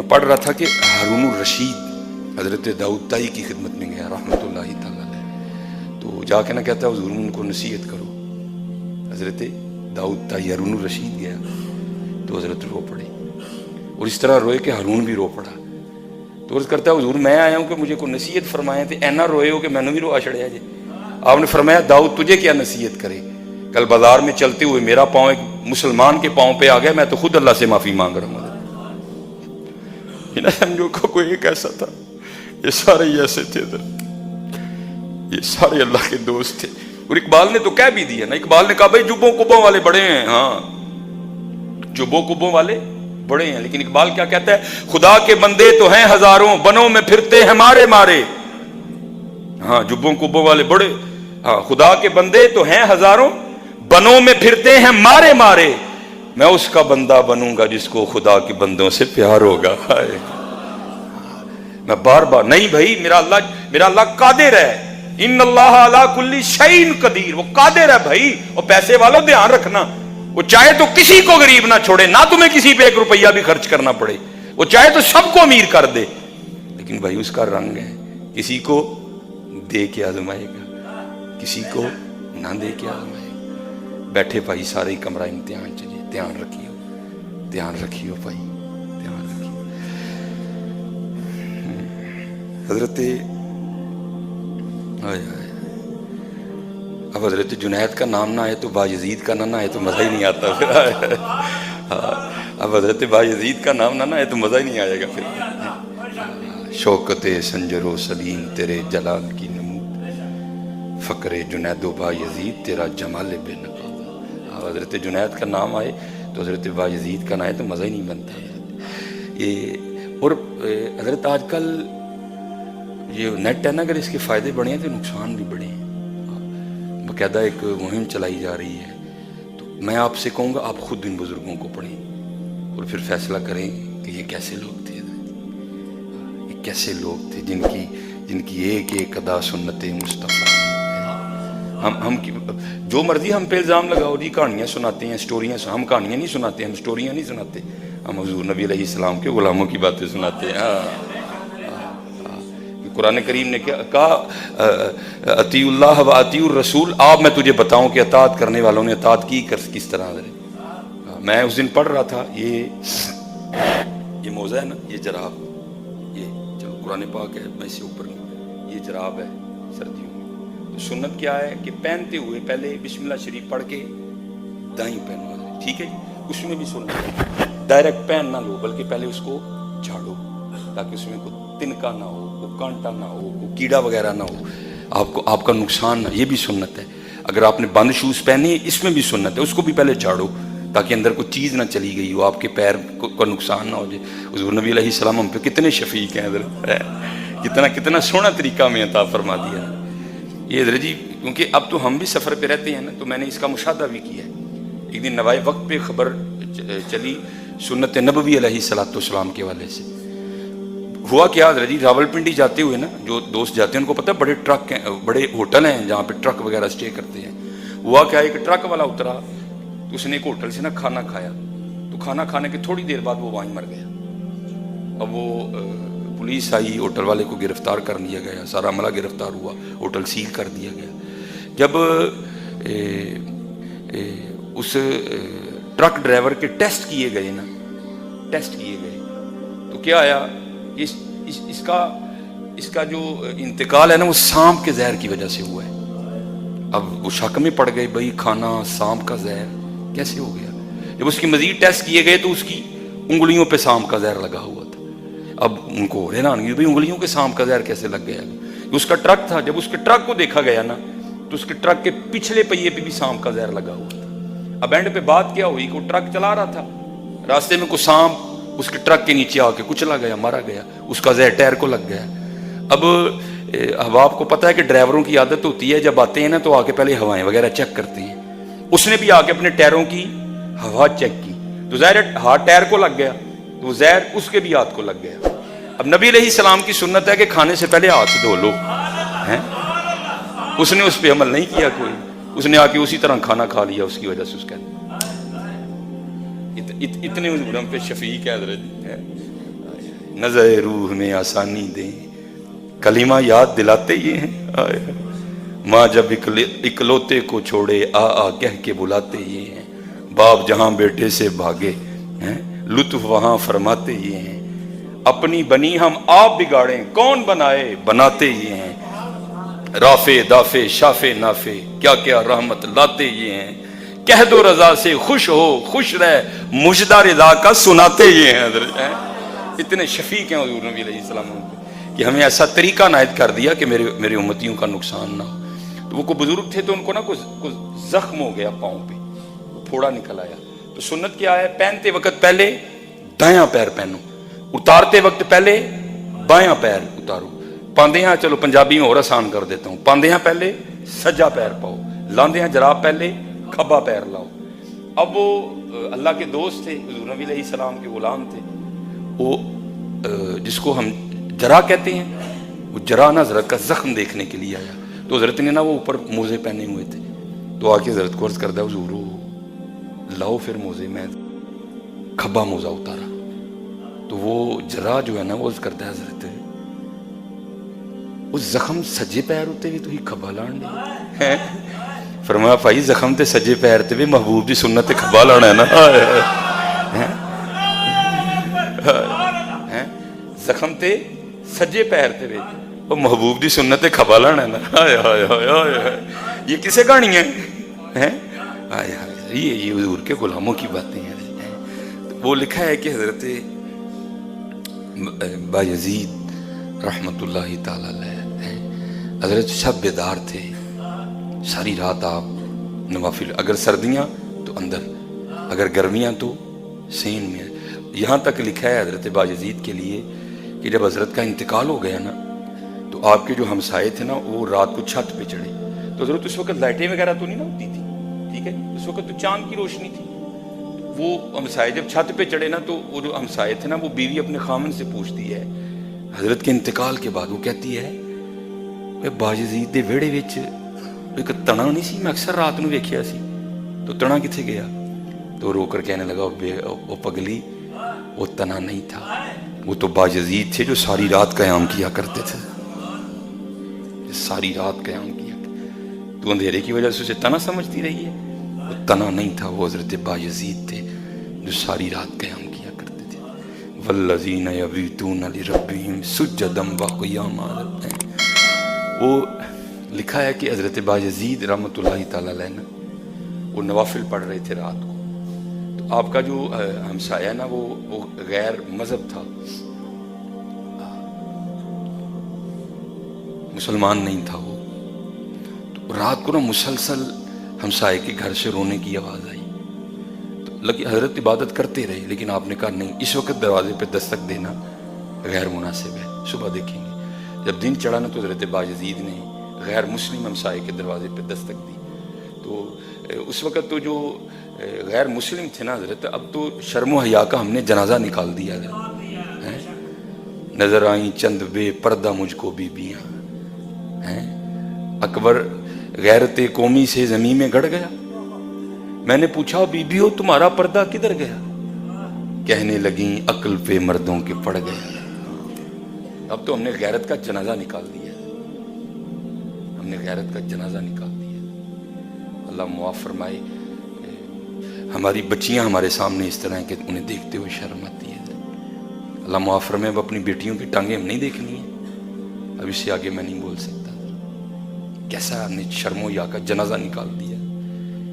پڑھ رہا تھا کہ ہارون الرشید حضرت داؤد تائی کی خدمت میں گیا رحمۃ اللہ تعالی علیہ، تو جا کے نہ کہتا ہے حضور ان کو نصیحت کرو. حضرت داؤد تائی ہارون الرشید گیا تو حضرت رو پڑے، اور اس طرح روئے کہ ہارون بھی رو پڑا. تو عرض کرتا ہے حضور میں آیا ہوں کہ مجھے کوئی نصیحت فرمائیں، تو اینا روئے ہو کہ میں نے بھی روا چھڑیا جی. آپ نے فرمایا داؤد تجھے کیا نصیحت کرے، کل بازار میں چلتے ہوئے میرا پاؤں ایک مسلمان کے پاؤں پہ آ گیا، میں تو خود اللہ سے معافی مانگ رہا ہوں. یہ نہ سمجھو کہ کوئی ایک ایسا تھا، یہ سارے ہی ایسے تھے، یہ سارے اللہ کے دوست تھے. اور اقبال نے تو کہہ بھی دیا نا، اقبال نے کہا بھائی جبوں کبوں والے بڑے ہیں، ہاں جبوں کبوں والے بڑے ہیں، لیکن اقبال کیا کہتا ہے، خدا کے بندے تو ہیں ہزاروں، بنوں میں پھرتے ہیں مارے مارے. ہاں جبوں کبوں والے بڑے، ہاں خدا کے بندے تو ہیں ہزاروں، بنوں میں پھرتے ہیں مارے مارے. میں اس کا بندہ بنوں گا جس کو خدا کے بندوں سے پیار ہوگا. میں بار بار نہیں بھائی، میرا اللہ قادر ہے، ان اللہ علی کل شیء قدیر، وہ قادر ہے بھائی. اور پیسے والوں دھیان رکھنا، وہ چاہے تو کسی کو غریب نہ چھوڑے، نہ تمہیں کسی پہ ایک روپیہ بھی خرچ کرنا پڑے، وہ چاہے تو سب کو امیر کر دے، لیکن بھائی اس کا رنگ ہے، کسی کو دے کے آزمائے گا، کسی کو نہ دے کے آزمائے گا. بیٹھے بھائی سارے کمرہ امتحان چلیے، دھیان رکھیو، دھیان رکھیو بھائی، دھیان رکھیو. حضرت اب حضرت جنید کا نام نہ آئے تو باجزید کا نہ آئے تو مزہ ہی نہیں آتا پھر. اب حضرت باجزید کا نام نہ آئے تو مزہ ہی نہیں آئے گا پھر. شوکت سنجر و سلیم تیرے جلال کی نمود، فقر جنید و باجزید تیرا جمال بے نقاب. اب حضرت جنید کا نام آئے تو حضرت باجزید کا نہ آئے تو مزہ ہی نہیں بنتا. یہ اور حضرت آج کل یہ نیٹ ہے نا، اگر اس کے فائدے بڑھے ہیں تو نقصان بھی بڑھے ہیں. باقاعدہ ایک مہم چلائی جا رہی ہے، تو میں آپ سے کہوں گا آپ خود ان بزرگوں کو پڑھیں اور پھر فیصلہ کریں کہ یہ کیسے لوگ تھے، یہ کیسے لوگ تھے جن کی ایک ایک ادا سنت مصطفیٰ. ہم جو مرضی ہم پہ الزام لگاؤ جی، کہانیاں سناتے ہیں، سٹوریاں. ہم کہانیاں نہیں سناتے، ہم سٹوریاں نہیں سناتے، ہم حضور نبی علیہ السلام کے غلاموں کی باتیں سناتے ہیں. قرآن کریم نے کیا کہا، اطیع اللہ و اطیع الرسول. آپ میں تجھے بتاؤں کہ اطاعت کرنے والوں نے اطاعت کی کس طرح. میں اس دن پڑھ رہا تھا، یہ موضوع ہے نا، یہ جراب، یہ چلو قرآن پاک ہے، میں سے اوپر ہوں، یہ جراب ہے سردیوں میں. تو سنت کیا ہے کہ پہنتے ہوئے پہلے بسم اللہ شریف پڑھ کے دائیں پہنو، ٹھیک ہے جی. اس میں بھی سنت ڈائریکٹ پہن نہ لو، بلکہ پہلے اس کو جھاڑو تاکہ اس میں کوئی تنکا نہ ہو، کوئی کانٹا نہ ہو، کوئی کیڑا وغیرہ نہ ہو، آپ کا نقصان نہ. یہ بھی سنت ہے. اگر آپ نے بند شوز پہنے اس میں بھی سنت ہے، اس کو بھی پہلے جھاڑو تاکہ اندر کوئی چیز نہ چلی گئی ہو، آپ کے پیر کو نقصان نہ ہو جائے. حضور نبی علیہ السلام ہم پہ کتنے شفیق ہیں حضرت، کتنا سونا طریقہ میں عطا فرما دیا. یہ حضرت جی کیونکہ اب تو ہم بھی سفر پہ رہتے ہیں نا، تو میں نے اس کا مشاہدہ بھی کیا ہے. ایک دن نوائے وقت پہ خبر چلی سنت نبوی علیہ الصلوۃ والسلام کے والے سے. ہوا کیا حضرت جی، راول پنڈی جاتے ہوئے نا، جو دوست جاتے ہیں ان کو پتہ ہے بڑے ٹرک ہیں، بڑے ہوٹل ہیں جہاں پہ ٹرک وغیرہ اسٹے کرتے ہیں. ہوا کیا، ایک ٹرک والا اترا تو اس نے ایک ہوٹل سے نا کھانا کھایا، تو کھانا کھانے کے تھوڑی دیر بعد وہ وہیں مر گیا. اب وہ پولیس آئی، ہوٹل والے کو گرفتار کر لیا گیا، سارا عملہ گرفتار ہوا، ہوٹل سیل کر دیا گیا. جب اس ٹرک ڈرائیور کے ٹیسٹ کیے گئے نا، ٹیسٹ کیے گئے تو کیا آیا، اس کا جو انتقال ہے نا وہ سانپ کے زہر کی وجہ سے ہوا ہے. اب وہ شک میں پڑ گئے، بھائی کھانا سانپ کا زہر کیسے ہو گیا. جب اس کی مزید ٹیسٹ کیے گئے تو اس کی انگلیوں پہ سانپ کا زہر لگا ہوا تھا. اب ان کو حیرانگی ہوئی، انگلیوں کے سانپ کا زہر کیسے لگ گیا. اس کا ٹرک تھا، جب اس کے ٹرک کو دیکھا گیا نا تو اس کے ٹرک کے پچھلے پہیے پہ بھی سانپ کا زہر لگا ہوا تھا. اب اینڈ پہ بات کیا ہوئی کہ وہ ٹرک چلا رہا تھا، راستے میں کوئی سانپ اس کے ٹرک کے نیچے آ کے کچلا گیا، مارا گیا، اس کا زہر ٹائر کو لگ گیا. اب آپ کو پتہ ہے کہ ڈرائیوروں کی عادت ہوتی ہے جب آتے ہیں نا تو آ کے پہلے ہوائیں وغیرہ چیک کرتے ہیں. اس نے بھی آ کے اپنے ٹائروں کی ہوا چیک کی تو ظاہر ہاتھ ٹائر کو لگ گیا، تو وہ زہر اس کے بھی ہاتھ کو لگ گیا. اب نبی علیہ السلام کی سنت ہے کہ کھانے سے پہلے ہاتھ دھو لو. اس نے اس پہ عمل نہیں کیا کوئی، اس نے آ کے اسی طرح کھانا کھا لیا، اس کی وجہ سے اس کا اتنے حضور ہم پہ شفیق ہے حضرت. نظر روح میں آسانی دیں. کلمہ یاد دلاتے یہ ہیں. آئے ماں جب اکلوتے کو چھوڑے آ آ کہہ کے بلاتے یہ ہیں. باپ جہاں بیٹے سے بھاگے لطف وہاں فرماتے یہ ہیں. اپنی بنی ہم آپ بگاڑیں کون بنائے بناتے یہ ہیں. رافع دافع شافع نافع کیا کیا رحمت لاتے یہ ہیں. کہہ دو رضا سے خوش ہو خوش رہ مجدہ رضا کا سناتے یہ ہیں. حضرت اتنے شفیق ہیں حضور نبی علیہ السلام کہ ہمیں ایسا طریقہ عنایت کر دیا کہ میرے امتیوں کا نقصان نہ ہو. تو وہ کوئی بزرگ تھے تو ان کو نا کچھ زخم ہو گیا پاؤں پہ, پھوڑا نکل آیا. تو سنت کیا ہے, پہنتے وقت پہلے دایاں پیر پہنو, اتارتے وقت پہلے بایاں پیر اتارو. پاندیاں چلو پنجابی میں اور آسان کر دیتا ہوں, پاندیاں پہلے سجا پیر پاؤ, لاندیاں جراب پہلے کھبا پیر لاؤ. اب وہ اللہ کے دوست تھے, حضور نبی علیہ السلام کے غلام تھے, وہ جس کو ہم جرا کہتے ہیں, وہ جرا نہ حضرت کا زخم دیکھنے کے لیے آیا. تو حضرت نے نا وہ اوپر موزے پہنے ہوئے تھے, تو آ کے حضرت کو عرض کردہ حضور لاؤ پھر موزے. میں کھبا موزہ اتارا تو وہ جرا جو ہے نا وہ عرض کرتا ہے حضرت اس زخم سجے پیر ہوتے بھی تو ہی کھبا لان دے. فرمایا بھائی زخم تے سجے پیر تے بھی محبوب دی سنت تے کھبا لانا ہے نا. زخم تے سجے پیر تے بھی وہ محبوب دی سنت تے کھبا لانا ہے نا. یہ کسے کہانی ہے؟ یہ حضور کے غلاموں کی باتیں ہیں. وہ لکھا ہے کہ حضرت بایزید رحمت اللہ تعالی علیہ حضرت شب بیدار تھے, ساری رات آپ نوافل, اگر سردیاں تو اندر, اگر گرمیاں تو سین میں. یہاں تک لکھا ہے حضرت بایزید کے لیے کہ جب حضرت کا انتقال ہو گیا نا تو آپ کے جو ہمسائے تھے نا وہ رات کو چھت پہ چڑھے. تو حضرت اس وقت لائٹیں وغیرہ تو نہیں نا ہوتی تھی, ٹھیک ہے, اس وقت تو چاند کی روشنی تھی. وہ ہمسائے جب چھت پہ چڑھے نا تو وہ جو ہمسائے تھے نا وہ بیوی اپنے خامن سے پوچھتی ہے حضرت کے انتقال کے بعد, وہ کہتی ہے بایزید دے ویڑے وچ ایک تنا نہیں سی, میں اکثر رات نو ویکھیا سی, تو تنا کتھے گیا؟ تو رو کر کہنے لگا او پگلی وہ تنا نہیں تھا, وہ تو بایزید تھے جو ساری رات قیام کیا کرتے تھے, ساری رات قیام کیا. تو اندھیرے کی وجہ سے اسے تنا سمجھتی رہی ہے, وہ تنا نہیں تھا, وہ حضرت بایزید تھے جو ساری رات قیام کیا کرتے تھے. والذین یبیتون لربہم سجدا وقیاما. وہ لکھا ہے کہ حضرت بایزید رحمۃ اللہ تعالی علیہ نے وہ نوافل پڑھ رہے تھے رات کو. تو آپ کا جو ہمسایہ نا وہ غیر مذہب تھا, مسلمان نہیں تھا وہ. تو رات کو نا مسلسل ہمسائے کے گھر سے رونے کی آواز آئی. تو حضرت عبادت کرتے رہے, لیکن آپ نے کہا نہیں, اس وقت دروازے پہ دستک دینا غیر مناسب ہے, صبح دیکھیں گے. جب دن چڑھا نا تو حضرت بایزید نے غیر مسلم ہمسائے کے دروازے پہ دستک دی. تو اس وقت تو جو غیر مسلم تھے نا حضرت, اب تو شرم و حیا کا ہم نے جنازہ نکال دیا حضرت. نظر آئیں چند بے پردہ مجھ کو بیبیاں, اکبر غیرت قومی سے زمین میں گڑ گیا. میں نے پوچھا بیبیو تمہارا پردہ کدھر گیا؟ کہنے لگیں عقل پہ مردوں کے پڑ گیا. اب تو ہم نے غیرت کا جنازہ نکال دیا, ہم نے غیرت کا جنازہ نکال دیا. اللہ معاف فرمائے. ہماری بچیاں ہمارے سامنے اس طرح کہ انہیں دیکھتے ہوئے شرم آتی ہے. اللہ معاف فرمائے. اب اپنی بیٹیوں کی ٹانگیں ہم نہیں دیکھنی ہیں, اب اس سے آگے میں نہیں بول سکتا. کیسا ہم نے شرم و حیا کا جنازہ نکال دیا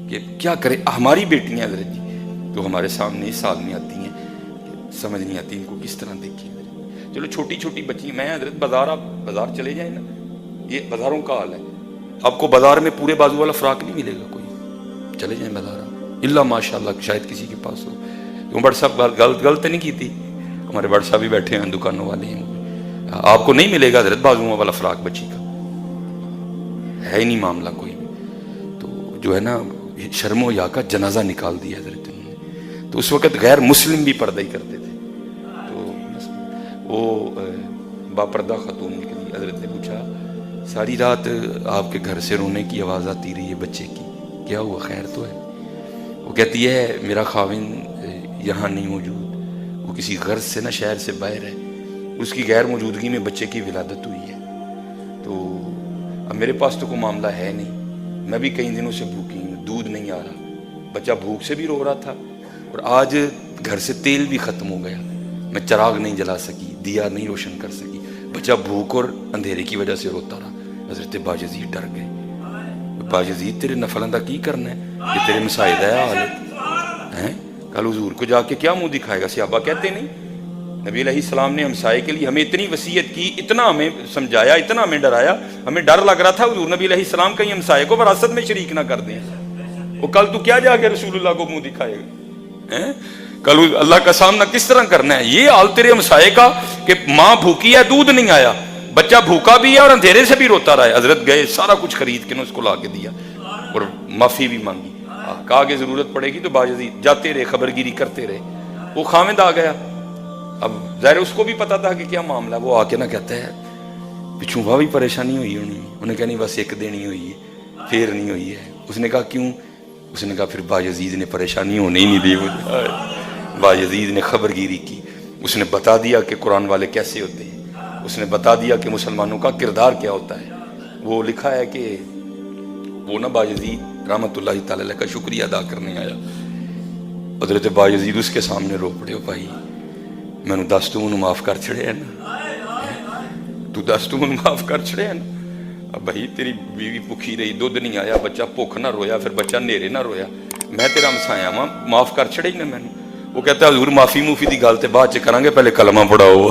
کہ کیا کرے. ہماری بیٹیاں حضرت جی تو ہمارے سامنے اس حال میں آتی ہیں کہ سمجھ نہیں آتی ان کو کس طرح دیکھیں. چلو چھوٹی چھوٹی بچی, میں حضرت بازار چلے جائیں نا, یہ بازاروں کا حال ہے. آپ کو بازار میں پورے بازو والا فراق نہیں ملے گا کوئی, چلے جائیں بازار اللہ ماشاء اللہ شاید کسی کے پاس ہو. تو بڑ صاحب غلط نہیں کی تھی, ہمارے بڑ صاحب بھی بیٹھے ہیں, دکانوں والے ہیں, آپ کو نہیں ملے گا حضرت بازو والا فراق بچی کا, ہے ہی نہیں معاملہ کوئی. تو جو ہے نا شرم و حیا کا جنازہ نکال دیا حضرت نے. تو اس وقت غیر مسلم بھی پردہ ہی کرتے تھے. وہ باپردہ خاتون نکلی. حضرت نے پوچھا ساری رات آپ کے گھر سے رونے کی آواز آتی رہی ہے بچے کی, کیا ہوا, خیر تو ہے؟ وہ کہتی ہے میرا خاوند یہاں نہیں موجود, وہ کسی غرض سے نہ شہر سے باہر ہے, اس کی غیر موجودگی میں بچے کی ولادت ہوئی ہے. تو اب میرے پاس تو کوئی معاملہ ہے نہیں، میں بھی کئی دنوں سے بھوکی ہوں، دودھ نہیں آ رہا، بچہ بھوک سے بھی رو رہا تھا، اور آج گھر سے تیل بھی ختم ہو گیا، میں چراغ نہیں جلا سکی، دیا نہیں روشن کر سکی، بچہ بھوک اور اندھیرے کی وجہ سے روتا رہا. حضرت باجزید ڈر گئے. باجزید تیرے نفل ادا کی کرنا ہے، یہ تیرے مساعدہ ہے حالت ہیں. کل حضور کو جا کے کیا منہ دکھائے گا؟ صحابہ کہتے نہیں نبی علیہ السلام نے ہمسائے کے لیے ہمیں اتنی وصیت کی، اتنا ہمیں سمجھایا، اتنا ہمیں ڈرایا، ہمیں ڈر لگ رہا تھا حضور نبی علیہ السلام کہیں ہمسائے کو وراثت میں شریک نہ کر دیں. وہ کل تو کیا جا کے رسول اللہ کو منہ دکھائے گا؟ کل اللہ کا سامنا کس طرح کرنا ہے؟ یہ حال تیرے ہمسائے کا کہ ماں بھوکی ہے، دودھ نہیں آیا، بچہ بھوکا بھی ہے اور اندھیرے سے بھی روتا رہا ہے. حضرت گئے، سارا کچھ خرید کے اس کو لا کے دیا اور معافی بھی مانگی. کہا کہ ضرورت پڑے گی تو باجزید جاتے رہے، خبر گیری کرتے رہے. وہ خامد آ گیا. اب ظاہر اس کو بھی پتا تھا کہ کیا معاملہ. وہ آ کے نہ کہتا ہے پچھوں وہ بھی پریشانی ہوئی ہونی. انہیں کہا نہیں بس ایک دینی ہوئی ہے، پھر نہیں ہوئی ہے. اس نے کہا کیوں؟ اس نے کہا پھر باجزید نے پریشانی ہونے ہی نہیں دی مجھے. باجزید نے خبر گیری کی، اس نے بتا دیا کہ قرآن والے کیسے ہوتے ہیں، اس نے بتا دیا کہ مسلمانوں کا کردار کیا ہوتا ہے. وہ لکھا ہے کہ وہ نہ باجزید رحمت اللہ تعالی علیہ کا شکریہ ادا کرنے آیا. حضرت باجزید اس کے سامنے رو پڑے. ہو بھائی میں نے دس تو انہوں معاف کر چھڑے ہیں نا، تو دس تو انہوں معاف کر چھڑے ہیں نا. اب بھائی تیری بیوی بھوکھی رہی، دودھ نہیں آیا، بچہ بھوک نہ رویا، پھر بچہ نیرے نہ رویا، میں تیرا ہمسایا ماں، معاف کر چھڑے ہی نا میں نے. وہ کہتا ہے حضور معافی موفی دی گل تے بعد چ کرانگے، پہلے کلمہ پڑھاؤ.